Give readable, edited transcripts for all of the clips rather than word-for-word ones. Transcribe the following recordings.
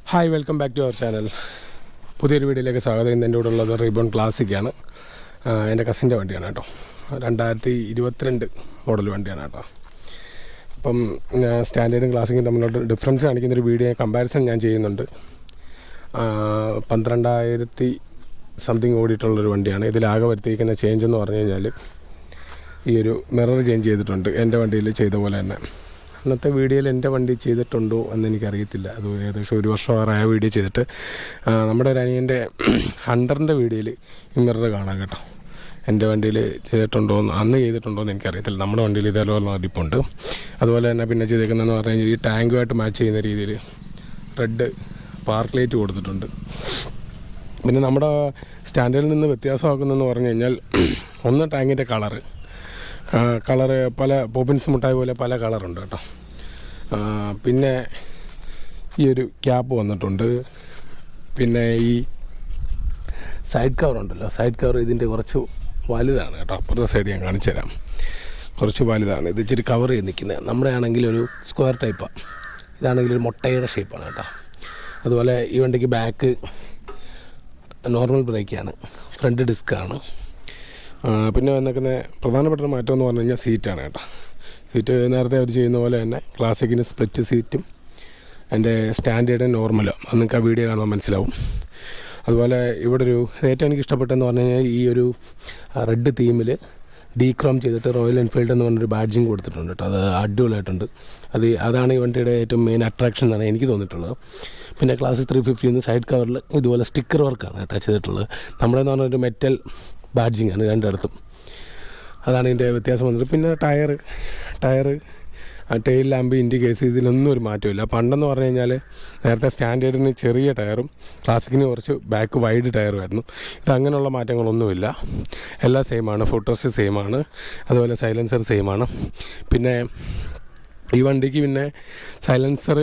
Hi, welcome back to our channel. പുതിയൊരു വീഡിയോയിലേക്ക് സ്വാഗതം. ഇന്ന് എൻ്റെ കൂടെ ഉള്ളത് റീബോൺ ക്ലാസിക്കാണ്. എൻ്റെ കസിൻ്റെ വണ്ടിയാണ് കേട്ടോ. 2022 മോഡൽ വണ്ടിയാണ് കേട്ടോ. അപ്പം സ്റ്റാൻഡേർഡും ക്ലാസിക്കും തമ്മിലുള്ള ഡിഫറൻസ് കാണിക്കുന്നൊരു വീഡിയോ കമ്പാരിസൺ ഞാൻ ചെയ്യുന്നുണ്ട്. 12,000 സംതിങ് ഓടിയിട്ടുള്ളൊരു വണ്ടിയാണ്. ഇതിലാകെ വരുത്തിയിരിക്കുന്ന ചേഞ്ച് എന്ന് പറഞ്ഞു കഴിഞ്ഞാൽ ഈ ഒരു മിറർ ചേഞ്ച് ചെയ്തിട്ടുണ്ട്. എൻ്റെ വണ്ടിയിൽ ചെയ്ത പോലെ തന്നെ. അന്നത്തെ വീഡിയോയിൽ എൻ്റെ വണ്ടി ചെയ്തിട്ടുണ്ടോ എന്ന് എനിക്കറിയത്തില്ല. അത് ഏകദേശം 1 വർഷമാറായ വീഡിയോ ചെയ്തിട്ട്. നമ്മുടെ ഒരു അനിയൻ്റെ ഹണ്ടറിൻ്റെ വീഡിയോയിൽ ഈ മിറർ കാണാം കേട്ടോ. എൻ്റെ വണ്ടിയിൽ ചെയ്തിട്ടുണ്ടോ എന്ന് അന്ന് ചെയ്തിട്ടുണ്ടോ എന്ന് എനിക്കറിയത്തില്ല. നമ്മുടെ വണ്ടിയിൽ ഇതേപോലെ അടിപ്പുണ്ട്. അതുപോലെ തന്നെ പിന്നെ ചെയ്തേക്കുന്നതെന്ന് പറഞ്ഞു കഴിഞ്ഞാൽ ഈ ടാങ്കുമായിട്ട് മാച്ച് ചെയ്യുന്ന രീതിയിൽ റെഡ് പാർക്ക് ലൈറ്റ് കൊടുത്തിട്ടുണ്ട്. പിന്നെ നമ്മുടെ സ്റ്റാൻഡേർഡിൽ നിന്ന് വ്യത്യാസമാക്കുന്നതെന്ന് പറഞ്ഞു കഴിഞ്ഞാൽ ഒന്ന് ടാങ്കിൻ്റെ കളറ് പല പോപ്പിൻസ് മുട്ടായി പോലെ പല കളറുണ്ട് കേട്ടോ. പിന്നെ ഈ ഒരു ക്യാപ്പ് വന്നിട്ടുണ്ട്. പിന്നെ ഈ സൈഡ് കവറുണ്ടല്ലോ, സൈഡ് കവർ ഇതിൻ്റെ കുറച്ച് വലുതാണ് കേട്ടോ. അപ്പുറത്തെ സൈഡ് ഞാൻ കാണിച്ചു തരാം. കുറച്ച് വലുതാണ്. ഇത് ഇച്ചിരി കവർ ചെയ്ത് നിൽക്കുന്നത്. നമ്മുടെ ആണെങ്കിൽ ഒരു സ്ക്വയർ ടൈപ്പാണ്, ഇതാണെങ്കിൽ ഒരു മുട്ടയുടെ ഷേപ്പാണ് കേട്ടോ. അതുപോലെ ഈ വണ്ടിക്ക് ബാക്ക് നോർമൽ ബ്രേക്കാണ്, ഫ്രണ്ട് ഡിസ്ക്കാണ്. പിന്നെ വന്നേക്കുന്ന പ്രധാനപ്പെട്ട മാറ്റം എന്ന് പറഞ്ഞു കഴിഞ്ഞാൽ സീറ്റാണ് കേട്ടോ. സീറ്റ് നേരത്തെ അവർ ചെയ്യുന്ന പോലെ തന്നെ ക്ലാസിക്കിന് സ്പ്ലിറ്റ് സീറ്റും എൻ്റെ സ്റ്റാൻഡേർഡ് നോർമലും. അത് നിങ്ങൾക്ക് ആ വീഡിയോ കാണുമ്പോൾ മനസ്സിലാവും. അതുപോലെ ഇവിടെ ഒരു ഏറ്റവും എനിക്ക് ഇഷ്ടപ്പെട്ടതെന്ന് പറഞ്ഞു കഴിഞ്ഞാൽ ഈ ഒരു റെഡ് തീമിൽ ഡീക്രോം ചെയ്തിട്ട് റോയൽ എൻഫീൽഡ് എന്ന് പറഞ്ഞൊരു ബാഡ്ജിങ് കൊടുത്തിട്ടുണ്ട് കേട്ടോ. അത് അടിപൊളിയായിട്ടുണ്ട്. അതാണ് ഈ വണ്ടിയുടെ ഏറ്റവും മെയിൻ അട്രാക്ഷൻ എന്നാണ് എനിക്ക് തോന്നിയിട്ടുള്ളത്. പിന്നെ ക്ലാസിക് 350 സൈഡ് കവറിൽ ഇതുപോലെ സ്റ്റിക്കർ വർക്കാണ് കേട്ടോ ചെയ്തിട്ടുള്ളത്. നമ്മുടെ എന്ന് പറഞ്ഞൊരു മെറ്റൽ ബാഡ്ജിങ് ആണ് രണ്ടിടത്തും. അതാണ് ഇതിൻ്റെ വ്യത്യാസം വന്നത്. പിന്നെ ടയർ ടെയിൽ ലാമ്പ് ഇൻഡിക്കേഴ്സ് ഇതിലൊന്നും ഒരു മാറ്റമില്ല. പണ്ടെന്ന് പറഞ്ഞു കഴിഞ്ഞാൽ നേരത്തെ സ്റ്റാൻഡേർഡിന് ചെറിയ ടയറും ക്ലാസിക്കിന് കുറച്ച് ബാക്ക് വൈഡ് ടയറുമായിരുന്നു. ഇതങ്ങനെയുള്ള മാറ്റങ്ങളൊന്നുമില്ല. എല്ലാം സെയിമാണ്. ഫുട്രസ്റ്റ് സെയിമാണ്. അതുപോലെ സൈലൻസർ സെയിമാണ്. പിന്നെ ഈ വണ്ടിക്ക് പിന്നെ സൈലൻസർ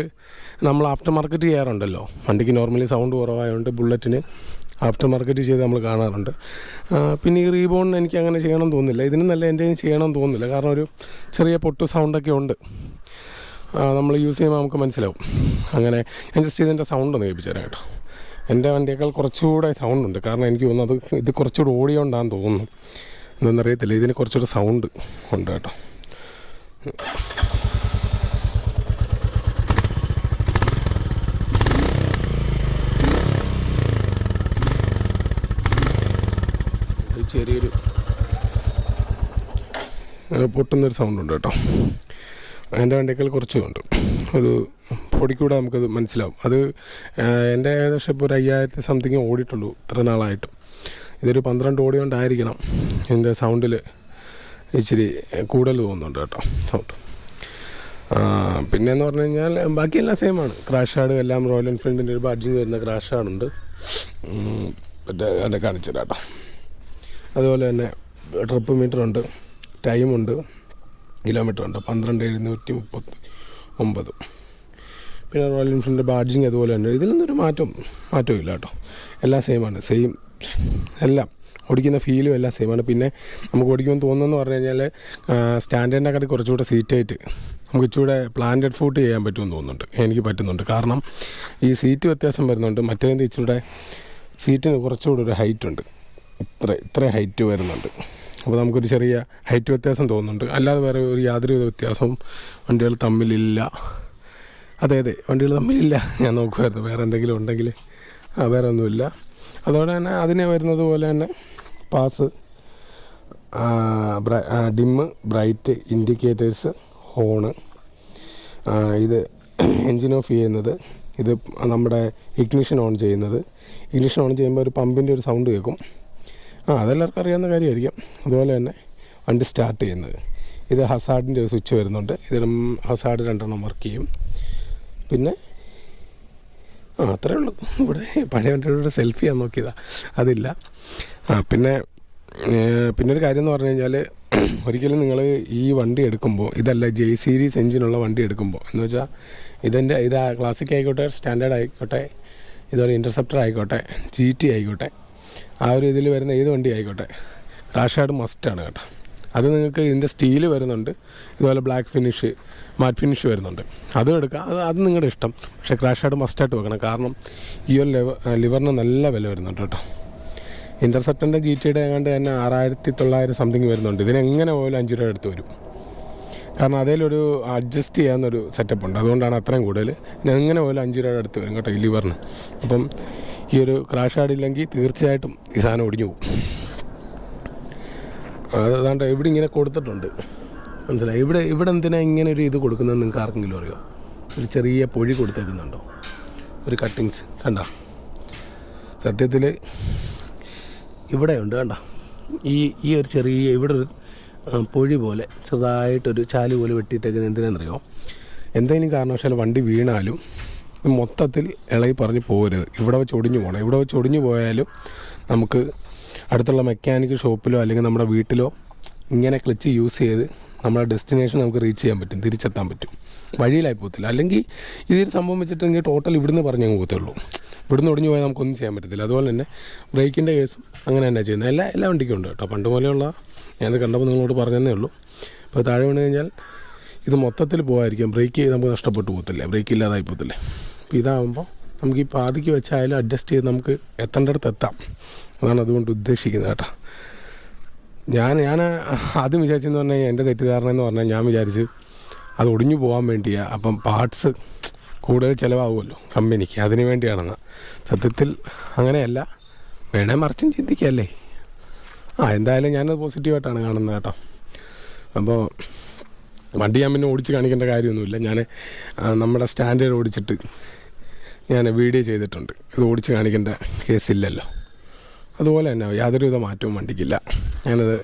നമ്മൾ ആഫ്റ്റർ മാർക്കറ്റ് ചെയ്യാറുണ്ടല്ലോ. വണ്ടിക്ക് നോർമലി സൗണ്ട് കുറവായതുകൊണ്ട് ബുള്ളറ്റിന് ആഫ്റ്റർ മാർക്കറ്റ് ചെയ്ത് നമ്മൾ കാണാറുണ്ട്. പിന്നെ ഈ റീബോണിന് എനിക്ക് അങ്ങനെ ചെയ്യണമെന്ന് തോന്നുന്നില്ല. ഇതിന് നല്ല എൻ്റെ ചെയ്യണമെന്ന് തോന്നുന്നില്ല. കാരണം ഒരു ചെറിയ പൊട്ട് സൗണ്ടൊക്കെ ഉണ്ട്. നമ്മൾ യൂസ് ചെയ്യുമ്പോൾ നമുക്ക് മനസ്സിലാവും. അങ്ങനെ ഞാൻ ജസ്റ്റ് ഇതിൻ്റെ സൗണ്ട് ഒന്ന് കേൾപ്പിച്ചു തരാം കേട്ടോ. എൻ്റെ വണ്ടിയേക്കാൾ കുറച്ചുകൂടെ സൗണ്ട് ഉണ്ട്. കാരണം എനിക്ക് തോന്നുന്നത് ഇത് കുറച്ചുകൂടെ ഓടിയോണ്ടാന്ന് തോന്നുന്നു. എന്നൊന്നറിയത്തില്ല. ഇതിന് കുറച്ചുകൂടെ സൗണ്ട് ഉണ്ട് കേട്ടോ. ചെറിയൊരു പൊട്ടുന്നൊരു സൗണ്ടുണ്ട് കേട്ടോ. എൻ്റെ വണ്ടിയേക്കാൾ കുറച്ചുമുണ്ട്. ഒരു പൊടിക്കൂടെ നമുക്കത് മനസ്സിലാവും. അത് എൻ്റെ ഏകദേശം ഇപ്പോൾ ഒരു 5000 സംതിങ് ഓടിയിട്ടുള്ളൂ ഇത്ര നാളായിട്ടും. ഇതൊരു 12 ഓടിയോണ്ടായിരിക്കണം എൻ്റെ സൗണ്ടിൽ ഇച്ചിരി കൂടുതൽ തോന്നുന്നുണ്ട് കേട്ടോ സൗണ്ട്. പിന്നെയെന്ന് പറഞ്ഞു കഴിഞ്ഞാൽ ബാക്കിയെല്ലാം സെയിമാണ്. ക്രാഷ് ഹാർഡ് എല്ലാം റോയൽ എൻഫീൽഡിൻ്റെ ഒരു ബാഡ്ജിങ് വരുന്ന ക്രാഷ് ഹാർഡുണ്ട്. പിന്നെ എന്നെ കാണിച്ചു കേട്ടോ. അതുപോലെ തന്നെ ട്രിപ്പ് മീറ്ററുണ്ട്, ടൈമുണ്ട്, കിലോമീറ്ററുണ്ട്. 12,739. പിന്നെ റോയൽ എൻഫീൽഡിൻ്റെ ബാഡ്ജിങ് അതുപോലെ തന്നെ. ഇതിലൊന്നൊരു മാറ്റമില്ല കേട്ടോ. എല്ലാം സെയിമാണ്. എല്ലാം ഓടിക്കുന്ന ഫീലും എല്ലാം സെയിമാണ്. പിന്നെ നമുക്ക് ഓടിക്കുമെന്ന് തോന്നുന്നതെന്ന് പറഞ്ഞു കഴിഞ്ഞാൽ സ്റ്റാൻഡേർഡിനെക്കാട്ടി കുറച്ചുകൂടെ സീറ്റായിട്ട് നമുക്ക് ഇച്ചിരി പ്ലാന്റഡ് ഫുഡ് ചെയ്യാൻ പറ്റുമെന്ന് തോന്നുന്നുണ്ട്. എനിക്ക് പറ്റുന്നുണ്ട്. കാരണം ഈ സീറ്റ് വ്യത്യാസം വരുന്നുണ്ട്. മറ്റേതിൻ്റെ ഇച്ചിരി സീറ്റിന് കുറച്ചുകൂടെ ഒരു ഹൈറ്റ് ഉണ്ട്. ഇത്ര ഹൈറ്റ് വരുന്നുണ്ട്. അപ്പോൾ നമുക്കൊരു ചെറിയ ഹൈറ്റ് വ്യത്യാസം തോന്നുന്നുണ്ട്. അല്ലാതെ വേറെ ഒരു യാതൊരു വ്യത്യാസവും വണ്ടികൾ തമ്മിലില്ല. അതെ വണ്ടികൾ തമ്മിലില്ല. ഞാൻ നോക്കുമായിരുന്നു വേറെ എന്തെങ്കിലും ഉണ്ടെങ്കിൽ. വേറെ ഒന്നുമില്ല. അതോടെ തന്നെ അതിന് വരുന്നത് പോലെ തന്നെ pass, dim, bright, indicators, horn, ഇത് എൻജിൻ ഓഫ് ചെയ്യുന്നത്, ഇത് നമ്മുടെ ഇഗ്നിഷൻ ഓൺ ചെയ്യുന്നത്. ഇഗ്നിഷൻ ഓൺ ചെയ്യുമ്പോൾ ഒരു പമ്പിൻ്റെ ഒരു സൗണ്ട് കേൾക്കും. അതെല്ലാവർക്കും അറിയാവുന്ന കാര്യമായിരിക്കും. അതുപോലെ തന്നെ വണ്ടി സ്റ്റാർട്ട് ചെയ്യുന്നത്, ഇത് ഹസാർഡിൻ്റെ ഒരു സ്വിച്ച് വരുന്നുണ്ട്. ഇതിലും ഹസാർഡ് 2 വർക്ക് ചെയ്യും. പിന്നെ അത്രയേ ഉള്ളൂ. ഇവിടെ പഴയ വണ്ടിയുടെ സെൽഫി ഞാൻ നോക്കിയതാണ്, അതില്ല. പിന്നൊരു കാര്യം എന്ന് പറഞ്ഞു കഴിഞ്ഞാൽ ഒരിക്കലും നിങ്ങൾ ഈ വണ്ടി എടുക്കുമ്പോൾ ഇതല്ല J സീരീസ് എഞ്ചിനുള്ള വണ്ടി എടുക്കുമ്പോൾ എന്ന് വെച്ചാൽ ഇത് ക്ലാസിക് ആയിക്കോട്ടെ, സ്റ്റാൻഡേർഡ് ആയിക്കോട്ടെ, ഇതുപോലെ ഇൻ്റർസെപ്റ്റർ ആയിക്കോട്ടെ, GT ആയിക്കോട്ടെ, ആ ഒരു ഇതിൽ വരുന്ന ഏത് വണ്ടി ആയിക്കോട്ടെ, ക്രാഷ് ഹാർഡ് മസ്റ്റാണ് കേട്ടോ. അത് നിങ്ങൾക്ക് ഇതിൻ്റെ സ്റ്റീൽ വരുന്നുണ്ട്, ഇതുപോലെ ബ്ലാക്ക് ഫിനിഷ്, മാറ്റ് ഫിനിഷ് വരുന്നുണ്ട്, അതും എടുക്കാം. അത് നിങ്ങളുടെ ഇഷ്ടം. പക്ഷേ ക്രാഷ് ഗാർഡ് മസ്റ്റായിട്ട് വെക്കണം, കാരണം ഈ ഒരു ലിവറിന് നല്ല വില വരുന്നുണ്ട് കേട്ടോ. ഇൻ്റർസെപ്റ്ററിൻ്റെ GT ഏതാണ്ട് തന്നെ 6900 സംതിങ് വരുന്നുണ്ട്. ഇതിനെങ്ങനെ പോലും 5 രൂപ എടുത്ത് വരും, കാരണം അതിലൊരു അഡ്ജസ്റ്റ് ചെയ്യാവുന്നൊരു സെറ്റപ്പ് ഉണ്ട്, അതുകൊണ്ടാണ് അത്രയും കൂടുതൽ. എങ്ങനെ പോലും 5 രൂപ എടുത്ത് വരും കേട്ടോ ഈ ലിവറിന്. അപ്പം ഈ ഒരു ക്രാഷ് ഗാർഡ് ഇല്ലെങ്കിൽ തീർച്ചയായിട്ടും ഈ സാധനം ഒടിഞ്ഞു പോകും. അതാണ്ട് ഇവിടെ ഇങ്ങനെ കൊടുത്തിട്ടുണ്ട്, മനസ്സിലായി. ഇവിടെ എന്തിനാണ് ഇങ്ങനെ ഒരു ഇത് കൊടുക്കുന്നത് നിങ്ങൾക്ക് ആർക്കെങ്കിലും അറിയോ? ഒരു ചെറിയ പൊഴി കൊടുത്തേക്കുന്നുണ്ടോ, ഒരു കട്ടിങ്സ് കണ്ടോ? സത്യത്തിൽ ഇവിടെ ഉണ്ട് കണ്ടോ, ഈ ഒരു ചെറിയ ഇവിടെ ഒരു പൊഴി പോലെ ചെറുതായിട്ടൊരു ചാല് പോലെ വെട്ടിയിട്ടേക്കുന്നത് എന്തിനാണെന്നറിയോ? എന്തെങ്കിലും കാരണവശാൽ വണ്ടി വീണാലും മൊത്തത്തിൽ ഇളകി പറഞ്ഞ് പോകരുത്, ഇവിടെ വെച്ച് ഒടിഞ്ഞു പോകണം. ഇവിടെ വെച്ച് ഒടിഞ്ഞു പോയാലും നമുക്ക് അടുത്തുള്ള മെക്കാനിക്കൽ ഷോപ്പിലോ അല്ലെങ്കിൽ നമ്മുടെ വീട്ടിലോ ഇങ്ങനെ ക്ലച്ച് യൂസ് ചെയ്ത് നമ്മുടെ ഡെസ്റ്റിനേഷൻ നമുക്ക് റീച്ച് ചെയ്യാൻ പറ്റും, തിരിച്ചെത്താൻ പറ്റും, വഴിയിലായി പോകത്തില്ല. അല്ലെങ്കിൽ ഇതൊരു സംഭവം വെച്ചിട്ടുണ്ടെങ്കിൽ ടോട്ടൽ ഇവിടുന്ന് പറഞ്ഞ് അങ്ങ് പോകത്തുള്ളൂ. ഇവിടുന്ന് ഒടിഞ്ഞു പോയാൽ നമുക്കൊന്നും ചെയ്യാൻ പറ്റത്തില്ല. അതുപോലെ തന്നെ ബ്രേക്കിൻ്റെ കേസും അങ്ങനെ തന്നെ ചെയ്യുന്നത്. എല്ലാ വണ്ടിക്കും ഉണ്ട് കേട്ടോ. പണ്ട് പോലെയുള്ള ഞാനത് കണ്ടപ്പോൾ നിങ്ങളോട് പറഞ്ഞതേ ഉള്ളൂ. ഇപ്പോൾ താഴെ വീണ് കഴിഞ്ഞാൽ ഇത് മൊത്തത്തിൽ പോകാതിരിക്കാം, ബ്രേക്ക് നമുക്ക് നഷ്ടപ്പെട്ടു പോകത്തില്ലേ, ബ്രേക്ക് ഇല്ലാതായി പോകത്തില്ലേ. അപ്പോൾ ഇതാകുമ്പോൾ നമുക്ക് ഈ പാതിക്ക് വെച്ചായാലും അഡ്ജസ്റ്റ് ചെയ്ത് നമുക്ക് എത്തേണ്ടടുത്ത് എത്താം. അതാണ് അതുകൊണ്ട് ഉദ്ദേശിക്കുന്നത് കേട്ടോ. ഞാൻ ആദ്യം വിചാരിച്ചെന്ന് പറഞ്ഞാൽ എൻ്റെ തെറ്റിദ്ധാരണ എന്ന് പറഞ്ഞാൽ ഞാൻ വിചാരിച്ച് അത് ഒടിഞ്ഞു പോകാൻ വേണ്ടിയാണ്, അപ്പം പാർട്സ് കൂടുതൽ ചിലവാകുമല്ലോ കമ്പനിക്ക്, അതിന് വേണ്ടിയാണെന്ന്. സത്യത്തിൽ അങ്ങനെയല്ല, വേണേൽ മറിച്ചും ചിന്തിക്കല്ലേ. എന്തായാലും ഞാനത് പോസിറ്റീവായിട്ടാണ് കാണുന്നത് കേട്ടോ. അപ്പോൾ വണ്ടി ഞാൻ പിന്നെ ഓടിച്ച് കാണിക്കേണ്ട കാര്യമൊന്നുമില്ല. ഞാൻ നമ്മുടെ സ്റ്റാൻഡേർഡ് ഓടിച്ചിട്ട് ഞാൻ വീഡിയോ ചെയ്തിട്ടുണ്ട്, ഇത് ഓടിച്ച് കാണിക്കേണ്ട കേസില്ലല്ലോ. അതുപോലെ തന്നെ യാതൊരുവിധ മാറ്റവും വണ്ടിക്കില്ല. ഞാനത്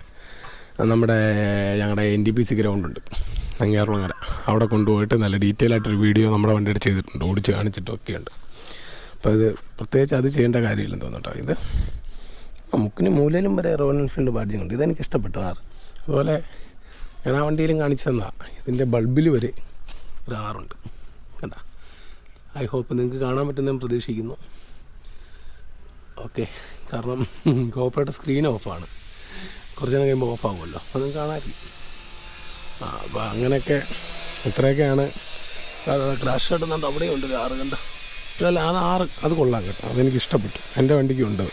ഞങ്ങളുടെ NTPC ഗ്രൗണ്ടുണ്ട് അങ്ങേറുളങ്ങര, അവിടെ കൊണ്ടുപോയിട്ട് നല്ല ഡീറ്റെയിൽ ആയിട്ടൊരു വീഡിയോ നമ്മുടെ വണ്ടിയുടെ ചെയ്തിട്ടുണ്ട്, ഓടിച്ച് കാണിച്ചിട്ടൊക്കെയുണ്ട്. അപ്പോൾ ഇത് പ്രത്യേകിച്ച് അത് ചെയ്യേണ്ട കാര്യമില്ലെന്ന് തോന്നുന്നു കേട്ടോ. ഇത് മുക്കിന് മൂലയിലും വരെ റോയൽ എൻഫീൽഡ് ബാഡ്ജിങ് ഉണ്ട്, ഇതെനിക്ക് ഇഷ്ടപ്പെട്ടു. അതുപോലെ ഞാൻ ആ വണ്ടിയിലും കാണിച്ചു തന്നാൽ ഇതിൻ്റെ ബൾബിൽ വരെ ഒരു 6 ഉണ്ട് കണ്ട. ഐ ഹോപ്പ് നിങ്ങൾക്ക് കാണാൻ പറ്റുന്നതെന്ന് പ്രതീക്ഷിക്കുന്നു. ഓക്കെ, കാരണം ഗോപ്രോയുടെ സ്ക്രീൻ ഓഫാണ്, കുറച്ച് നേരം കഴിയുമ്പോൾ ഓഫാകുമല്ലോ, അതും കാണാറില്ല. അപ്പോൾ അങ്ങനെയൊക്കെ ഇത്രയൊക്കെയാണ്. ക്രാഷ് കട്ടുന്നുണ്ട്, അവിടെയുണ്ട് ഒരു 6 കണ്ട. അതല്ല, അത് 6 അത് കൊള്ളാം കേട്ടോ, അതെനിക്ക് ഇഷ്ടപ്പെട്ടു. എൻ്റെ വണ്ടിക്കും ഉണ്ട്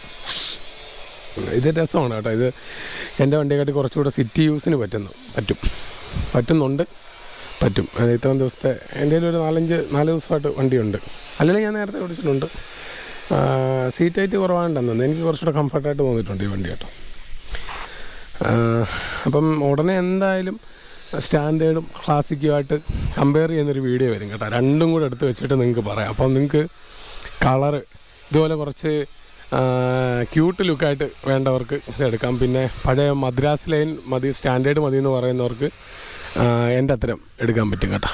ഇത്. രസമാണ് കേട്ടോ. ഇത് എൻ്റെ വണ്ടിയെക്കാട്ടി കുറച്ചുകൂടെ സിറ്റി യൂസിന് പറ്റുന്നുണ്ട്. ഇത്രയും ദിവസത്തെ എൻ്റെ ഒരു 4 ദിവസമായിട്ട് വണ്ടിയുണ്ട്. അല്ലെങ്കിൽ ഞാൻ നേരത്തെ ഓടിച്ചിട്ടുണ്ട്. സീറ്റ് ഹൈറ്റ് കുറവാണ്ടെന്നു എനിക്ക് കുറച്ചുകൂടെ കംഫർട്ടായിട്ട് തോന്നിയിട്ടുണ്ട് ഈ വണ്ടി കേട്ടോ. അപ്പം ഉടനെ എന്തായാലും സ്റ്റാൻഡേർഡും ക്ലാസിക്കുമായിട്ട് കമ്പയർ ചെയ്യുന്നൊരു വീഡിയോ വരും കേട്ടോ. രണ്ടും കൂടെ എടുത്ത് വെച്ചിട്ട് നിങ്ങൾക്ക് പറയാം. അപ്പം നിങ്ങൾക്ക് കളറ് ഇതുപോലെ കുറച്ച് ക്യൂട്ട് ലുക്കായിട്ട് വേണ്ടവർക്ക് ഇതെടുക്കാം. പിന്നെ പഴയ മദ്രാസ് ലൈൻ മതി, സ്റ്റാൻഡേർഡ് മതി എന്ന് പറയുന്നവർക്ക് എൻ്റെ അത്തരം എടുക്കാൻ പറ്റും കേട്ടോ.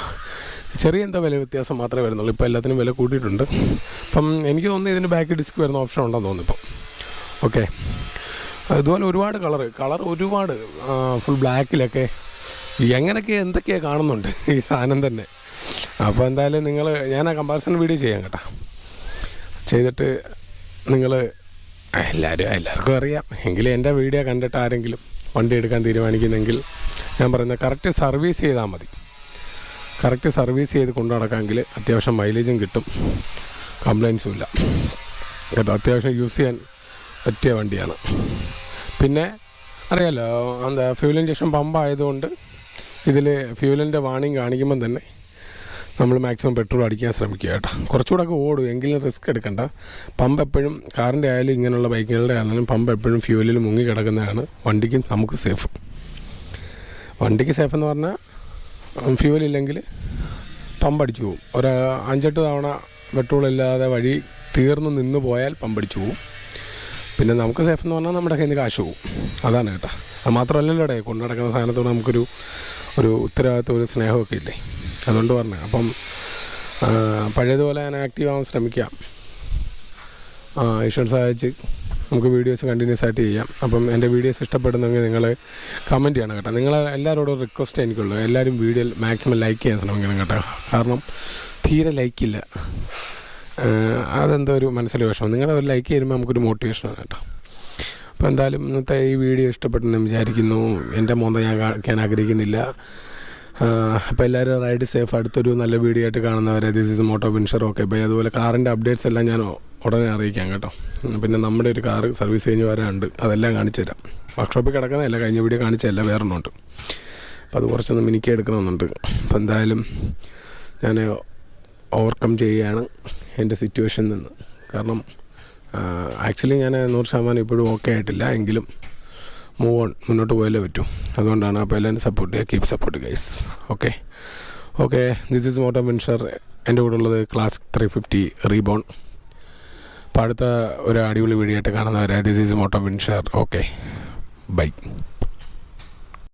ചെറിയ എന്താ വില വ്യത്യാസം മാത്രമേ വരുന്നുള്ളൂ. ഇപ്പോൾ എല്ലാത്തിനും വില കൂട്ടിയിട്ടുണ്ട്. അപ്പം എനിക്ക് തോന്നുന്നു ഇതിന് ബാക്ക് ഡിസ്ക് വരുന്ന ഓപ്ഷൻ ഉണ്ടെന്ന് തോന്നുന്നു ഇപ്പം. ഓക്കെ, അതുപോലെ ഒരുപാട് കളർ ഒരുപാട് ഫുൾ ബ്ലാക്കിലൊക്കെ എന്തൊക്കെയാണ് കാണുന്നുണ്ട് ഈ സാധനം തന്നെ. അപ്പോൾ എന്തായാലും ഞാൻ ആ കമ്പാരിസൺ വീഡിയോ ചെയ്യാം കേട്ടോ. ചെയ്തിട്ട് നിങ്ങൾ എല്ലാവർക്കും അറിയാം, എങ്കിലും എൻ്റെ വീഡിയോ കണ്ടിട്ട് ആരെങ്കിലും വണ്ടി എടുക്കാൻ തീരുമാനിക്കുന്നെങ്കിൽ ഞാൻ പറയുന്നത് കറക്റ്റ് സർവീസ് ചെയ്താൽ മതി. കറക്റ്റ് സർവീസ് ചെയ്ത് കൊണ്ടു നടക്കാമെങ്കിൽ അത്യാവശ്യം മൈലേജും കിട്ടും, കംപ്ലയിൻസും ഇല്ല കേട്ടോ. അത്യാവശ്യം യൂസ് ചെയ്യാൻ പറ്റിയ വണ്ടിയാണ്. പിന്നെ അറിയാമല്ലോ, ഫ്യൂൽ ഇഞ്ചക്ഷൻ പമ്പ് ആയതുകൊണ്ട് ഇതിൽ ഫ്യൂലിൻ്റെ വാണിംഗ് കാണിക്കുമ്പം തന്നെ നമ്മൾ മാക്സിമം പെട്രോൾ അടിക്കാൻ ശ്രമിക്കുക കേട്ടോ. കുറച്ചുകൂടെ ഒക്കെ ഓടും, എങ്കിലും റിസ്ക് എടുക്കണ്ട. പമ്പ് എപ്പോഴും കാറിൻ്റെ ആയാലും ഇങ്ങനെയുള്ള ബൈക്കുകളുടെ ആണെങ്കിലും പമ്പ് എപ്പോഴും ഫ്യൂലിൽ മുങ്ങി കിടക്കുന്നതാണ് വണ്ടിക്ക് നമുക്ക് സേഫ്. വണ്ടിക്ക് സേഫ് എന്ന് പറഞ്ഞാൽ ഫ്യൂൽ ഇല്ലെങ്കിൽ പമ്പ് അടിച്ചു പോകും. ഒരു 5-8 തവണ പെട്രോൾ ഇല്ലാതെ വഴി തീർന്ന് നിന്ന് പോയാൽ പമ്പ് അടിച്ചു പോകും. പിന്നെ നമുക്ക് സേഫ് എന്ന് പറഞ്ഞാൽ നമ്മുടെ കയ്യിൽ നിന്ന് കാശ് പോകും. അതാണ് കേട്ടോ. അത് മാത്രമല്ലല്ലോ ഇവിടെ കൊണ്ടു നടക്കുന്ന സാധനത്തോട് നമുക്കൊരു ഉത്തരവാദിത്വം, ഒരു സ്നേഹമൊക്കെ ഇല്ലേ, അതുകൊണ്ട് പറഞ്ഞത്. അപ്പം പഴയതുപോലെ ഞാൻ ആക്റ്റീവ് ആവാൻ ശ്രമിക്കാം. ഈശ്വരൻ സഹായിച്ച് നമുക്ക് വീഡിയോസ് കണ്ടിന്യൂസ് ആയിട്ട് ചെയ്യാം. അപ്പം എൻ്റെ വീഡിയോസ് ഇഷ്ടപ്പെടുന്നെങ്കിൽ നിങ്ങൾ കമൻറ്റ് ചെയ്യണം കേട്ടോ. നിങ്ങൾ എല്ലാവരോടും റിക്വസ്റ്റ് എനിക്കുള്ളൂ, എല്ലാവരും വീഡിയോ മാക്സിമം ലൈക്ക് ചെയ്യാൻ ശ്രമിക്കണം കേട്ടോ. കാരണം തീരെ ലൈക്കില്ല, അതെന്തോ ഒരു മനസ്സിൽ വിഷമം. നിങ്ങളെ ഒരു ലൈക്ക് ചെയ്യുമ്പോൾ നമുക്കൊരു മോട്ടിവേഷനാണ് കേട്ടോ. അപ്പോൾ എന്തായാലും ഇന്നത്തെ ഈ വീഡിയോ ഇഷ്ടപ്പെട്ടെന്ന് വിചാരിക്കുന്നു. എൻ്റെ മോന്ത ഞാൻ കാണിക്കാൻ ആഗ്രഹിക്കുന്നില്ല. അപ്പോൾ എല്ലാവരും റൈഡ് സേഫ്. അടുത്തൊരു നല്ല വീഡിയോ ആയിട്ട് കാണുന്നവരെ this is Moto Winsher. Okay bye. അതുപോലെ കാറിൻ്റെ അപ്ഡേറ്റ്സ് എല്ലാം ഞാൻ ഉടനെ അറിയിക്കാം കേട്ടോ. പിന്നെ നമ്മുടെ ഒരു കാറ് സർവീസ് കഴിഞ്ഞ് വരാനുണ്ട്, അതെല്ലാം കാണിച്ചു തരാം. വർക്ക്ഷോപ്പിൽ കിടക്കുന്നതല്ല, കഴിഞ്ഞ വീഡിയോ കാണിച്ചതല്ല, വേറൊന്നുണ്ട്. അപ്പോൾ അത് കുറച്ചൊന്ന് മിനിക്ക് എടുക്കണമെന്നുണ്ട്. അപ്പോൾ എന്തായാലും ഞാൻ ഓവർകം ചെയ്യുകയാണ് എൻ്റെ സിറ്റുവേഷനിൽ നിന്ന്. കാരണം ആക്ച്വലി ഞാൻ 100% ഇപ്പോഴും ഓക്കെ ആയിട്ടില്ല, എങ്കിലും മൂവ് ഓൺ, മുന്നോട്ട് പോയാലേ പറ്റൂ. അതുകൊണ്ടാണ്. അപ്പോൾ എല്ലാവരും സപ്പോർട്ട് ചെയ്യുക, keep support guys. Okay this is Moto Winsher. എൻ്റെ കൂടെ ഉള്ളത് ക്ലാസിക് 350 റീബോൺ. അപ്പോൾ അടുത്ത ഒരു അടിപൊളി വീഡിയോ ആയിട്ട് കാണുന്നവരെ this is Moto Winsher. Okay by.